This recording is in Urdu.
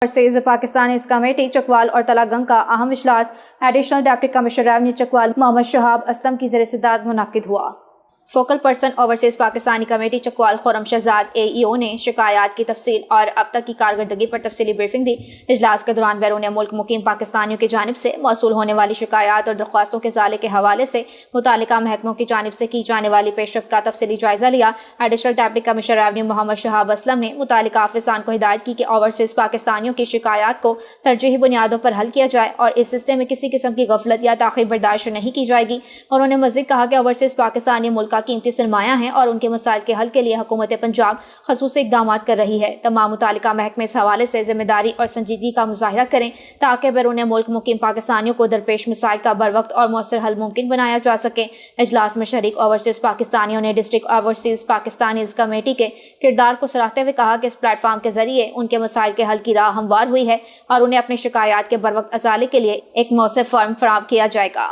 اوورسیز پاکستانی کمیٹی چکوال اور تلا گنگ کا اہم اجلاس additional deputy commissioner revenue Chakwal Muhammad Shahab Aslam کی زیر صدارت منعقد ہوا۔ Focal person overseas Pakistani committee Chakwal Khurram Shahzad AEO نے شکایات کی تفصیل اور اب تک کی کارکردگی پر تفصیلی بریفنگ دی۔ اجلاس کے دوران بیرون ملک مقیم پاکستانیوں کی جانب سے موصول ہونے والی شکایات اور درخواستوں کے ازالے کے حوالے سے متعلقہ محکموں کی جانب سے کی جانے والی پیش رفت کا تفصیلی جائزہ لیا۔ ایڈیشنل ڈپٹی کمشنر ریونیو محمد شہاب اسلم نے متعلقہ آفیسران کو ہدایت کی کہ اوورسیز پاکستانیوں کی شکایات کو ترجیحی بنیادوں پر حل کیا جائے اور اس سلسلے میں کسی قسم کی غفلت یا تاخیر برداشت نہیں کی جائے گی۔ انہوں نے مزید کہا کہ اوورسیز پاکستانی ملک کا قیمتی سرمایہ ہیں اور ان کے مسائل کے حل کے لیے حکومت پنجاب خصوصی اقدامات کر رہی ہے۔ تمام متعلقہ محکمے اس حوالے سے ذمہ داری اور سنجیدگی کا مظاہرہ کریں تاکہ بیرون ملک مقیم پاکستانیوں کو درپیش مسائل کا بروقت اور مؤثر حل ممکن بنایا جا سکے۔ اجلاس میں شریک اوورسیز پاکستانیوں نے ڈسٹرکٹ اوورسیز پاکستانیز کمیٹی کے کردار کو سراہتے ہوئے کہا کہ اس پلیٹ فارم کے ذریعے ان کے مسائل کے حل کی راہ ہموار ہوئی ہے اور انہیں اپنی شکایات کے بروقت ازالے کے لیے ایک مؤثر فارم فراہم کیا جائے گا۔